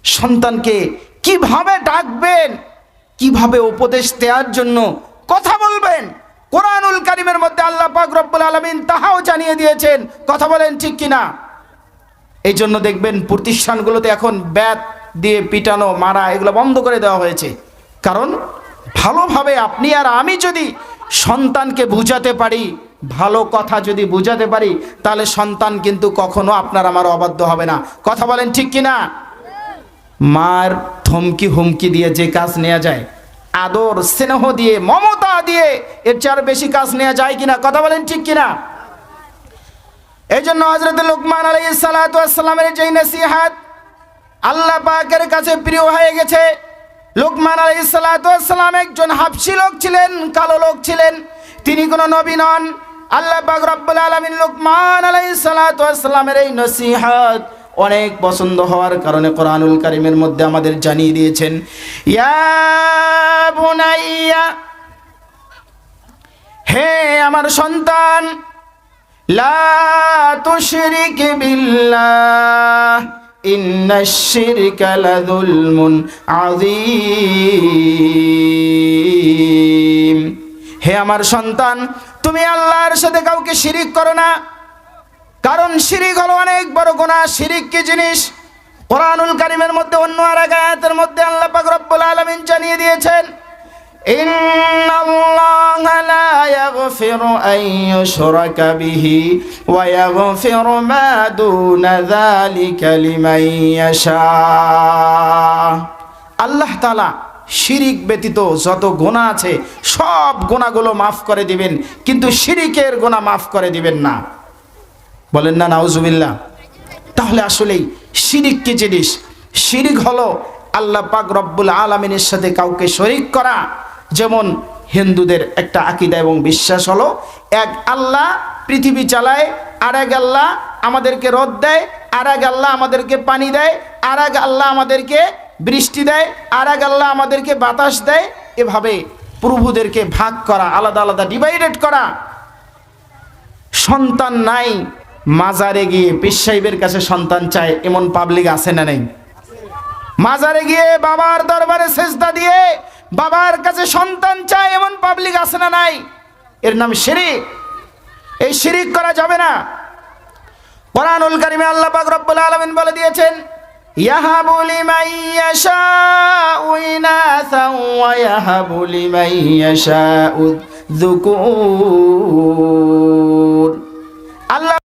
সন্তানকে কিভাবে ডাকবেন, কিভাবে উপদেশ দেওয়ার জন্য কথা বলবেন, কোরআনুল কারীমের মধ্যে আল্লাহ পাক রব্বুল আলামিন তাহাও জানিয়ে দিয়েছেন। কথা বলেন ঠিক কিনা? এই জন্য দেখবেন প্রতিষ্ঠানগুলোতে এখন ব্যাট দিয়ে পিটানো, মারা এগুলো বন্ধ করে দেওয়া হয়েছে। কারণ ভালোভাবে আপনি আর আমি যদি সন্তানকে বুঝাতে পারি, ভালো কথা যদি বুঝাতে পারি, তাহলে সন্তান কিন্তু কখনো আপনার আমার অবাধ্য হবে না। কথা বলেন ঠিক কিনা? মার ধমকি হুমকি দিয়ে যে কাজ নেওয়া যায়, আদর স্নেহ দিয়ে মমতা দিয়ে এর চেয়ে বেশি কাজ নেওয়া যায় কিনা? কথা বলেন ঠিক কিনা? এই জন্য হযরত লুকমান আলাইহিস সালাতু ওয়াস সালামের যেই নসিহত আল্লাহ পাকের কাছে প্রিয় হয়ে গেছে। লুকমান আলাইহিস সালাতু ওয়াস সালাম একজন হাবশী লোক ছিলেন, কালো লোক ছিলেন, তিনি কোনো নবী নন। আল্লাহ পাক রব্বুল আলামিন লুকমান আলাইহিস সালাতু ওয়াস সালামের এই নসিহত অনেক পছন্দ হওয়ার কারণে কোরআনুল কারীমের মধ্যে আমাদের জানিয়ে দিয়েছেন, ইয়া বুনাইয়া, হে আমার সন্তান, লা তুশরিক বিল্লাহ ইন্নাশ শিরকা লাযুলমুন আযীম। হে আমার সন্তান, তুমি আল্লাহর সাথে কাউকে শিরিক করো না, কারণ শিরিক হলো অনেক বড় গুনাহ। শিরিক কি জিনিস? কোরআনুল কারীমের মধ্যে অন্য আরেক আয়াতের মধ্যে আল্লাহ পাক রব্বুল আলামিন জানিয়ে দিয়েছেন, ইন্নাল্লাহা লা ইয়াগফিরু আন ইউশরাকা বিহি ওয়া ইয়াগফিরু মা দুনা যালিকা লিমান ইয়াশা। আল্লাহ তাআলা শিরিক ব্যতীত যত গুনাহ আছে সব গুনাহগুলো মাফ করে দিবেন, কিন্তু শিরিকের গুনাহ মাফ করে দিবেন না। বলেন না নাউজুবিল্লাহ? তাহলে আসলেই শিরিক কি জিনিস? শিরিক হলো আল্লাহ পাক রব্বুল আলামিনের সাথে কাউকে শরীক করা। যেমন হিন্দুদের একটা আকীদা এবং বিশ্বাস হলো, এক আল্লাহ পৃথিবী চালায়, আর এক আল্লাহ আমাদেরকে রোদ দেয়, আর এক আল্লাহ আমাদেরকে পানি দেয়, আর এক আল্লাহ আমাদেরকে বৃষ্টি দেয়, আর এক আল্লাহ আমাদেরকে বাতাস দেয়। এভাবে প্রভুদেরকে ভাগ করা, আলাদা আলাদা ডিভাইডেড করা। সন্তান নাই, মাজারে গিয়ে পীর সাহেবের কাছে সন্তান চায়, এমন পাবলিক আছে না নেই? মাজারে গিয়ে বাবার দরবারে সেজদা দিয়ে বাবার কাছে সন্তান চায়, এমন পাবলিক আছে না নাই? এর নাম শিরিক। এই শিরিক করা যাবে না। কোরআনুল কারীমে আল্লাহ পাক রব্বুল আলামিন বলে দিয়েছেন, ইয়াহাবু লিমান ইয়াশাউ ইনাসা ওয়া ইয়াহাবু লিমান ইয়াশাউ যুকুর। আল্লাহ